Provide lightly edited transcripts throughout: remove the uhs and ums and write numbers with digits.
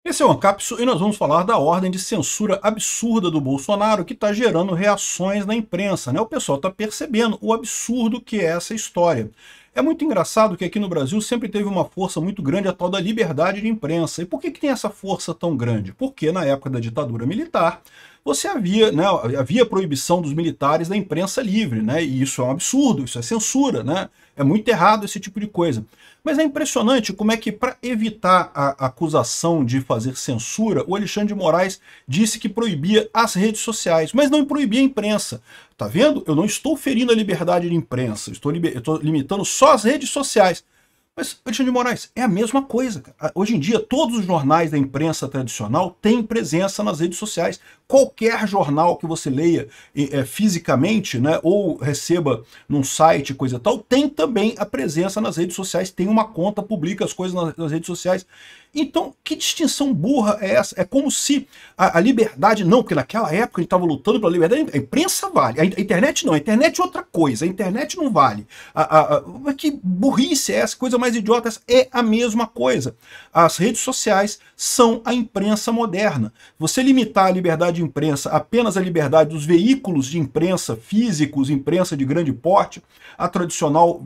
Esse é o Ancapsu e nós vamos falar da ordem de censura absurda do Bolsonaro que está gerando reações na imprensa, né? O pessoal está percebendo o absurdo que é essa história. É muito engraçado que aqui no Brasil sempre teve uma força muito grande a tal da liberdade de imprensa. E por que tem essa força tão grande? Porque na época da ditadura militar, você havia proibição dos militares da imprensa livre, né? E isso é um absurdo, isso é censura, né? É muito errado esse tipo de coisa. Mas é impressionante como é que, para evitar a acusação de fazer censura, o Alexandre de Moraes disse que proibia as redes sociais, mas não proibia a imprensa. Tá vendo? Eu não estou ferindo a liberdade de imprensa, eu estou limitando só as redes sociais. Mas, Alexandre de Moraes, é a mesma coisa, cara. Hoje em dia, todos os jornais da imprensa tradicional têm presença nas redes sociais. Qualquer jornal que você leia fisicamente, né, ou receba num site, coisa tal, tem também a presença nas redes sociais, tem uma conta, publica as coisas nas redes sociais. Então, que distinção burra é essa? É como se a liberdade, não, porque naquela época a gente estava lutando pela liberdade, a imprensa vale, a internet não, a internet é outra coisa, a internet não vale. Que burrice é essa? Coisa mais idiota, essa é a mesma coisa. As redes sociais são a imprensa moderna. Você limitar a liberdade de imprensa apenas à liberdade dos veículos de imprensa físicos, imprensa de grande porte, a tradicional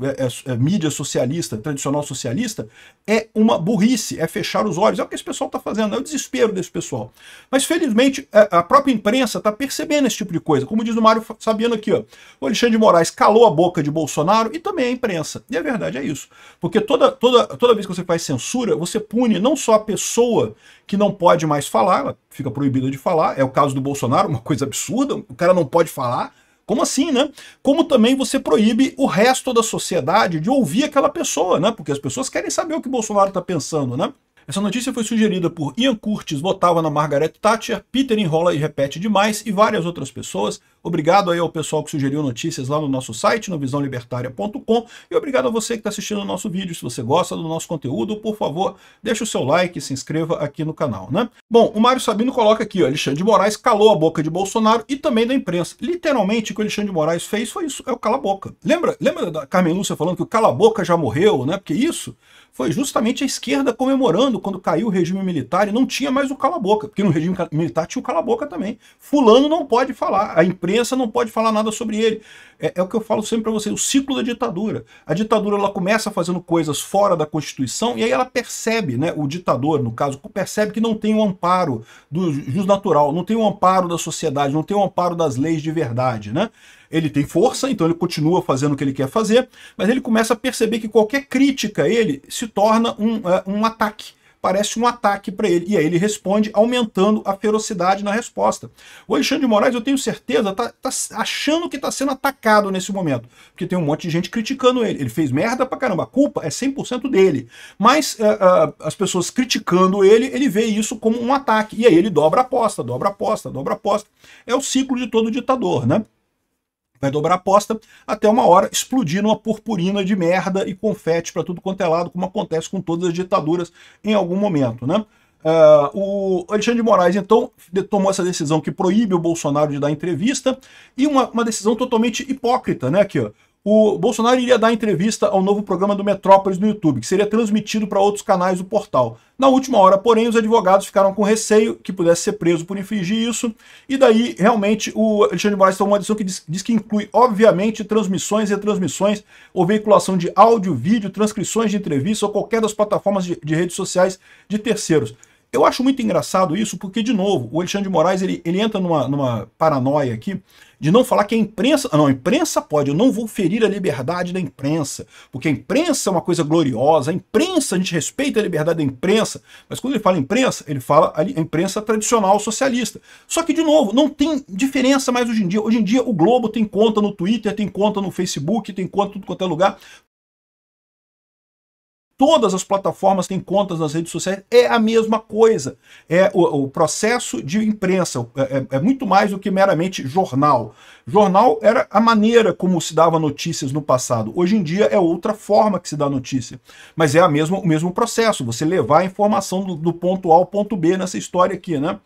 mídia socialista, tradicional socialista, é uma burrice, é fechar os olhos. É o que esse pessoal está fazendo, é o desespero desse pessoal. Mas, felizmente, a própria imprensa está percebendo esse tipo de coisa. Como diz o Mário Fabiano aqui, ó, o Alexandre de Moraes calou a boca de Bolsonaro e também a imprensa. E a verdade é isso. Porque toda vez que você faz censura, você pune não só a pessoa que não pode mais falar, ela fica proibida de falar, é o caso do Bolsonaro, uma coisa absurda, o cara não pode falar. Como assim, né? Como também você proíbe o resto da sociedade de ouvir aquela pessoa, né? Porque as pessoas querem saber o que o Bolsonaro está pensando, né? Essa notícia foi sugerida por Ian Curtis, votava na Margaret Thatcher, Peter enrola e repete demais e várias outras pessoas. Obrigado aí ao pessoal que sugeriu notícias lá no nosso site, no visãolibertaria.com, e obrigado a você que está assistindo o nosso vídeo. Se você gosta do nosso conteúdo, por favor, deixa o seu like e se inscreva aqui no canal, né? Bom, o Mário Sabino coloca aqui, ó, Alexandre de Moraes calou a boca de Bolsonaro e também da imprensa. Literalmente o que o Alexandre de Moraes fez foi isso, é o cala a boca. Lembra da Carmen Lúcia falando que o cala a boca já morreu, né? Porque isso foi justamente a esquerda comemorando quando caiu o regime militar e não tinha mais o cala-boca, porque no regime militar tinha o cala-boca também. Fulano não pode falar, a imprensa não pode falar nada sobre ele. É o que eu falo sempre para você, o ciclo da ditadura. A ditadura ela começa fazendo coisas fora da Constituição e aí ela percebe, né, o ditador, no caso, percebe que não tem o amparo do jus natural, não tem o amparo da sociedade, não tem o amparo das leis de verdade, né? Ele tem força, então ele continua fazendo o que ele quer fazer, mas ele começa a perceber que qualquer crítica a ele se torna um ataque. Parece um ataque para ele. E aí ele responde aumentando a ferocidade na resposta. O Alexandre de Moraes, eu tenho certeza, tá achando que está sendo atacado nesse momento. Porque tem um monte de gente criticando ele. Ele fez merda pra caramba. A culpa é 100% dele. Mas as pessoas criticando ele, ele vê isso como um ataque. E aí ele dobra a aposta, dobra a aposta, dobra a aposta. É o ciclo de todo ditador, né? Vai dobrar a aposta até uma hora explodir numa purpurina de merda e confete para tudo quanto é lado, como acontece com todas as ditaduras em algum momento, né? O Alexandre de Moraes, então, tomou essa decisão que proíbe o Bolsonaro de dar entrevista e uma decisão totalmente hipócrita, né? Aqui, ó. O Bolsonaro iria dar entrevista ao novo programa do Metrópolis no YouTube, que seria transmitido para outros canais do portal. Na última hora, porém, os advogados ficaram com receio que pudesse ser preso por infringir isso, e daí, realmente, o Alexandre de Moraes tomou uma decisão que diz que inclui, obviamente, transmissões, retransmissões, ou veiculação de áudio, vídeo, transcrições de entrevista ou qualquer das plataformas de redes sociais de terceiros. Eu acho muito engraçado isso, porque, de novo, o Alexandre de Moraes ele entra numa paranoia aqui de não falar que a imprensa... Não, a imprensa pode, eu não vou ferir a liberdade da imprensa, porque a imprensa é uma coisa gloriosa, a imprensa, a gente respeita a liberdade da imprensa, mas quando ele fala imprensa, ele fala a imprensa tradicional socialista. Só que, de novo, não tem diferença mais hoje em dia. Hoje em dia o Globo tem conta no Twitter, tem conta no Facebook, tem conta em tudo quanto é lugar. Todas as plataformas têm contas nas redes sociais, é a mesma coisa. É o processo de imprensa, é muito mais do que meramente jornal. Jornal era a maneira como se dava notícias no passado. Hoje em dia é outra forma que se dá notícia. Mas é o mesmo processo, você levar a informação do ponto A ao ponto B nessa história aqui, né?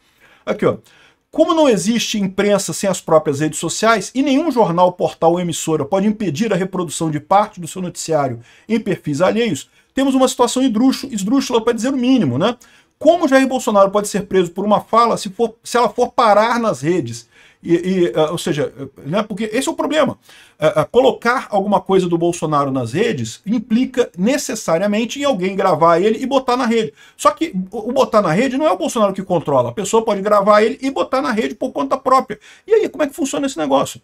Aqui, ó. Como não existe imprensa sem as próprias redes sociais e nenhum jornal, portal ou emissora pode impedir a reprodução de parte do seu noticiário em perfis alheios, temos uma situação esdrúxula para dizer o mínimo, né? Como Jair Bolsonaro pode ser preso por uma fala se ela for parar nas redes? Ou seja, né, porque esse é o problema. Colocar alguma coisa do Bolsonaro nas redes implica necessariamente em alguém gravar ele e botar na rede. Só que o botar na rede não é o Bolsonaro que controla. A pessoa pode gravar ele e botar na rede por conta própria. E aí, como é que funciona esse negócio?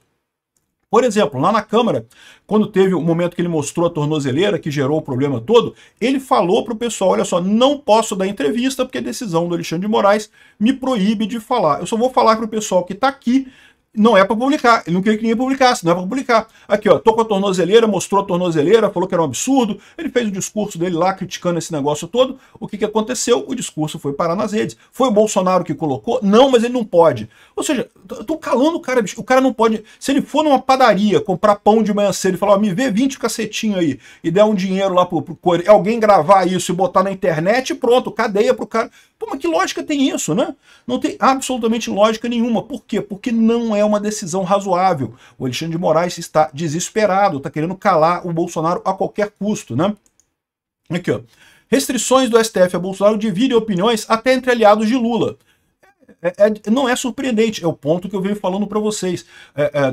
Por exemplo, lá na Câmara, quando teve o momento que ele mostrou a tornozeleira, que gerou o problema todo, ele falou para o pessoal, olha só, não posso dar entrevista porque a decisão do Alexandre de Moraes me proíbe de falar. Eu só vou falar para o pessoal que está aqui, não é para publicar. Ele não queria que ninguém publicasse, não é para publicar. Aqui, ó, tô com a tornozeleira, mostrou a tornozeleira, falou que era um absurdo, ele fez o discurso dele lá criticando esse negócio todo. O que aconteceu? O discurso foi parar nas redes. Foi o Bolsonaro que colocou? Não, mas ele não pode. Ou seja, tô calando o cara, bicho. O cara não pode... Se ele for numa padaria comprar pão de manhã cedo e falar, ó, me vê 20 cacetinhos aí, e der um dinheiro lá pro alguém gravar isso e botar na internet, pronto, cadeia pro cara. Pô, mas que lógica tem isso, né? Não tem absolutamente lógica nenhuma. Por quê? Porque não é uma decisão razoável. O Alexandre de Moraes está desesperado, está querendo calar o Bolsonaro a qualquer custo, né? Aqui, ó. Restrições do STF a Bolsonaro dividem opiniões até entre aliados de Lula. Não é surpreendente, é o ponto que eu venho falando para vocês.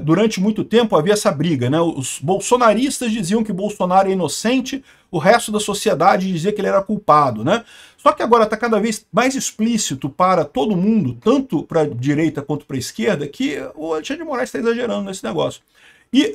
Durante muito tempo havia essa briga, né? Os bolsonaristas diziam que Bolsonaro é inocente, o resto da sociedade dizia que ele era culpado, né? Só que agora está cada vez mais explícito para todo mundo, tanto para a direita quanto para a esquerda, que o Alexandre de Moraes está exagerando nesse negócio. E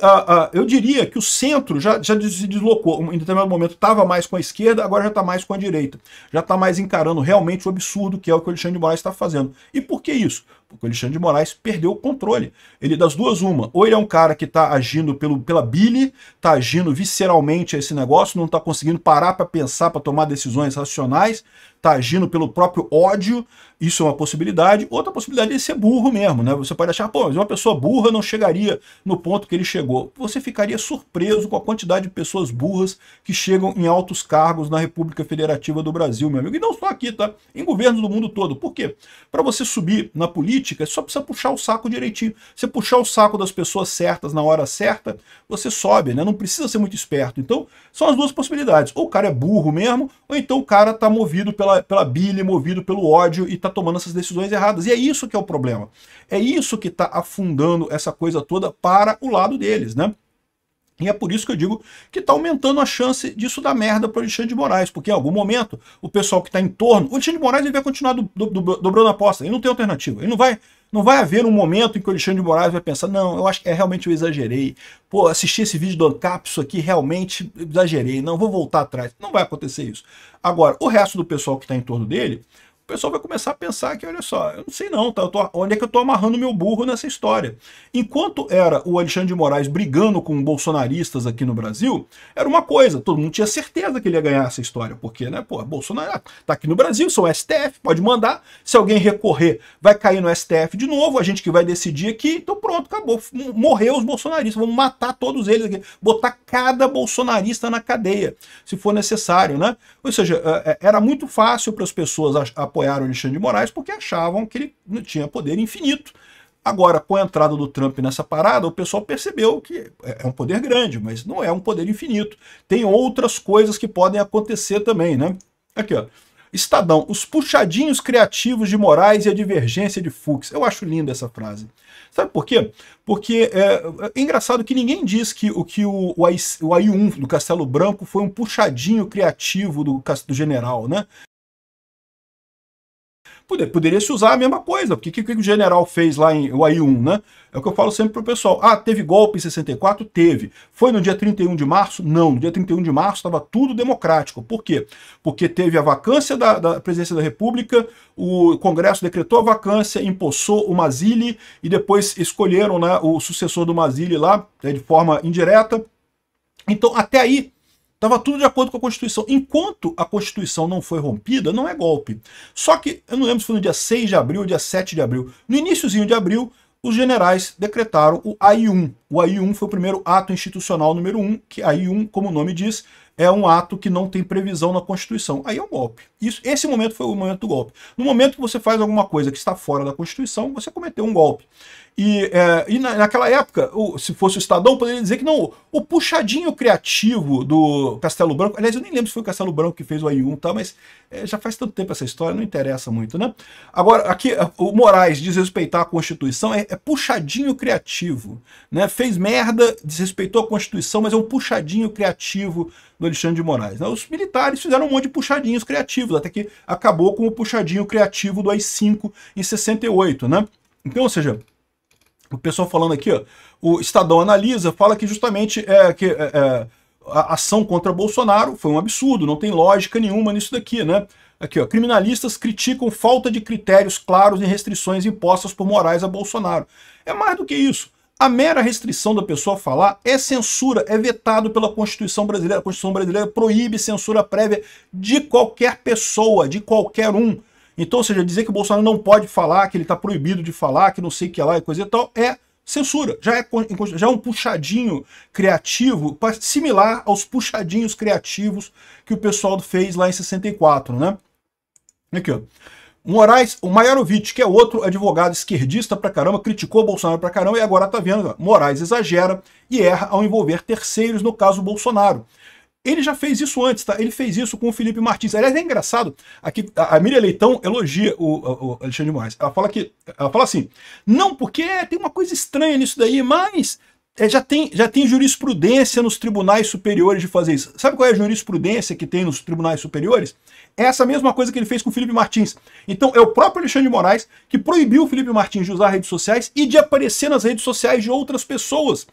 eu diria que o centro já se deslocou. Em determinado momento estava mais com a esquerda, agora já está mais com a direita. Já está mais encarando realmente o absurdo que é o que o Alexandre de Moraes está fazendo. E por que isso? Porque o Alexandre de Moraes perdeu o controle. Ele, das duas, uma. Ou ele é um cara que está agindo pela bile, está agindo visceralmente a esse negócio, não está conseguindo parar para pensar, para tomar decisões racionais, está agindo pelo próprio ódio, isso é uma possibilidade. Outra possibilidade é ser burro mesmo, né? Você pode achar, pô, mas uma pessoa burra não chegaria no ponto que ele chegou. Você ficaria surpreso com a quantidade de pessoas burras que chegam em altos cargos na República Federativa do Brasil, meu amigo. E não só aqui, tá? Em governos do mundo todo. Por quê? Para você subir na política, só precisa puxar o saco direitinho. Você puxar o saco das pessoas certas na hora certa, você sobe, né? Não precisa ser muito esperto. Então, são as duas possibilidades. Ou o cara é burro mesmo, ou então o cara tá movido pela bile, movido pelo ódio e tá tomando essas decisões erradas. E é isso que é o problema. É isso que tá afundando essa coisa toda para o lado deles, né? E é por isso que eu digo que está aumentando a chance disso dar merda para o Alexandre de Moraes, porque em algum momento o pessoal que está em torno... O Alexandre de Moraes ele vai continuar dobrando a aposta, ele não tem alternativa. Ele não vai haver um momento em que o Alexandre de Moraes vai pensar, não, eu acho que realmente eu exagerei. Pô, assisti esse vídeo do Ancapso aqui, realmente exagerei, não vou voltar atrás. Não vai acontecer isso. Agora, o resto do pessoal que está em torno dele... O pessoal vai começar a pensar que, olha só, eu não sei não, tá? Onde é que eu tô amarrando meu burro nessa história? Enquanto era o Alexandre de Moraes brigando com bolsonaristas aqui no Brasil, era uma coisa, todo mundo tinha certeza que ele ia ganhar essa história, porque, né, pô, Bolsonaro tá aqui no Brasil, são STF, pode mandar, se alguém recorrer, vai cair no STF de novo, a gente que vai decidir aqui, então pronto, acabou, morreu os bolsonaristas, vamos matar todos eles aqui, botar cada bolsonarista na cadeia, se for necessário, né? Ou seja, era muito fácil para as pessoas apoiar o Alexandre de Moraes porque achavam que ele tinha poder infinito. Agora, com a entrada do Trump nessa parada, o pessoal percebeu que é um poder grande, mas não é um poder infinito. Tem outras coisas que podem acontecer também, né? Aqui, ó. Estadão, os puxadinhos criativos de Moraes e a divergência de Fux. Eu acho linda essa frase. Sabe por quê? Porque é engraçado que ninguém diz que o AI-1 do Castelo Branco foi um puxadinho criativo do general, né? Poderia se usar a mesma coisa, porque o que o general fez lá em AI-1, né? É o que eu falo sempre pro pessoal. Ah, teve golpe em 64? Teve. Foi no dia 31 de março? Não. No dia 31 de março estava tudo democrático. Por quê? Porque teve a vacância da presidência da República, o Congresso decretou a vacância, empossou o Mazzilli e depois escolheram, né, o sucessor do Mazzilli lá, de forma indireta. Então, até aí, estava tudo de acordo com a Constituição. Enquanto a Constituição não foi rompida, não é golpe. Só que, eu não lembro se foi no dia 6 de abril ou dia 7 de abril. No iniciozinho de abril, os generais decretaram o AI-1. O AI-1 foi o primeiro ato institucional número 1, que AI-1, como o nome diz, é um ato que não tem previsão na Constituição. Aí é um golpe. Esse momento foi o momento do golpe. No momento que você faz alguma coisa que está fora da Constituição, você cometeu um golpe. E naquela época, se fosse o Estadão, poderia dizer que não, o puxadinho criativo do Castelo Branco, aliás, eu nem lembro se foi o Castelo Branco que fez o AI-1, tá, mas já faz tanto tempo essa história, não interessa muito, né? Agora, aqui, o Moraes desrespeitar a Constituição é puxadinho criativo, né? Fez merda, desrespeitou a Constituição, mas é um puxadinho criativo do Alexandre de Moraes, né? Os militares fizeram um monte de puxadinhos criativos, até que acabou com o puxadinho criativo do AI-5 em 68, né? Então, ou seja, o pessoal falando aqui, ó, o Estadão analisa, fala que justamente a ação contra Bolsonaro foi um absurdo, não tem lógica nenhuma nisso daqui, né? Aqui, ó, criminalistas criticam falta de critérios claros em restrições impostas por Moraes a Bolsonaro. É mais do que isso. A mera restrição da pessoa falar é censura, é vetado pela Constituição brasileira. A Constituição brasileira proíbe censura prévia de qualquer pessoa, de qualquer um. Então, ou seja, dizer que o Bolsonaro não pode falar, que ele está proibido de falar, que não sei o que lá e coisa e tal, é censura. Já é um puxadinho criativo similar aos puxadinhos criativos que o pessoal fez lá em 64, né? Aqui, ó. Moraes, o Maiarovitch, que é outro advogado esquerdista pra caramba, criticou o Bolsonaro pra caramba e agora tá vendo, ó, Moraes exagera e erra ao envolver terceiros no caso Bolsonaro. Ele já fez isso antes, tá? Ele fez isso com o Felipe Martins. Aliás, é engraçado, aqui a Miriam Leitão elogia o Alexandre de Moraes. Ela fala assim, não, porque tem uma coisa estranha nisso daí, mas já tem jurisprudência nos tribunais superiores de fazer isso. Sabe qual é a jurisprudência que tem nos tribunais superiores? É essa mesma coisa que ele fez com o Felipe Martins. Então é o próprio Alexandre de Moraes que proibiu o Felipe Martins de usar redes sociais e de aparecer nas redes sociais de outras pessoas.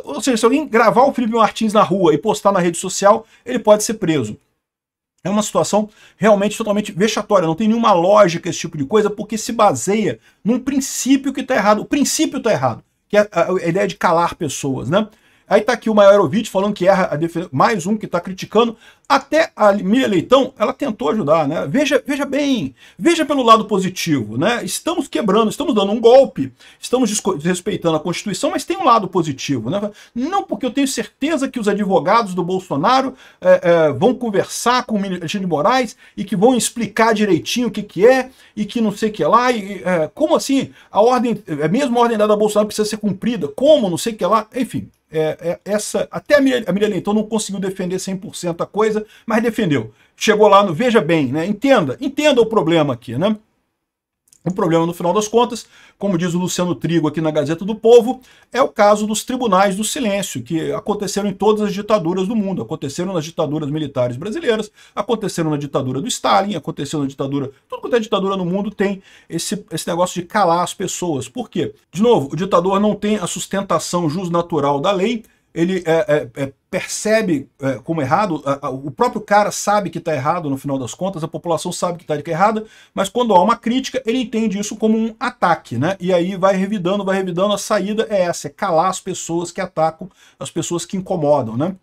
Ou seja, se alguém gravar o Felipe Martins na rua e postar na rede social, ele pode ser preso. É uma situação realmente totalmente vexatória, não tem nenhuma lógica esse tipo de coisa, porque se baseia num princípio que está errado. O princípio está errado, que é a ideia de calar pessoas, né? Aí tá aqui o Maiarovitch falando que erra a defesa, mais um que está criticando. Até a Miriam Leitão, ela tentou ajudar, né? Veja bem, veja pelo lado positivo, né? Estamos quebrando, estamos dando um golpe, estamos desrespeitando a Constituição, mas tem um lado positivo, né? Não, porque eu tenho certeza que os advogados do Bolsonaro vão conversar com o Alexandre de Moraes e que vão explicar direitinho o que é e que não sei o que lá. Como assim? A ordem, mesmo a ordem dada a Bolsonaro precisa ser cumprida? Como? Não sei o que lá? Enfim. Até a Miriam Leitão não conseguiu defender 100% a coisa, mas defendeu. Chegou lá no veja bem, né? Entenda o problema aqui, né? O problema, no final das contas, como diz o Luciano Trigo aqui na Gazeta do Povo, é o caso dos tribunais do silêncio, que aconteceram em todas as ditaduras do mundo. Aconteceram nas ditaduras militares brasileiras, aconteceram na ditadura do Stalin, aconteceu na ditadura... Tudo quanto é ditadura no mundo tem esse negócio de calar as pessoas. Por quê? De novo, o ditador não tem a sustentação jusnatural da lei, ele percebe como errado, o próprio cara sabe que está errado no final das contas, a população sabe que está errada, mas quando há uma crítica, ele entende isso como um ataque, né? E aí vai revidando, a saída é essa, é calar as pessoas que atacam, as pessoas que incomodam, né?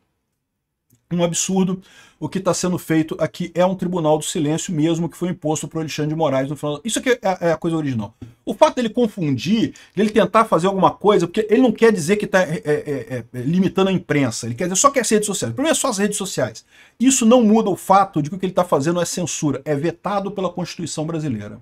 Um absurdo. O que está sendo feito aqui é um tribunal do silêncio mesmo que foi imposto para o Alexandre de Moraes no final. Isso aqui é a coisa original. O fato dele confundir, dele tentar fazer alguma coisa, porque ele não quer dizer que está limitando a imprensa, ele quer dizer só que as redes sociais. O problema é só as redes sociais. Isso não muda o fato de que o que ele está fazendo é censura, é vetado pela Constituição brasileira.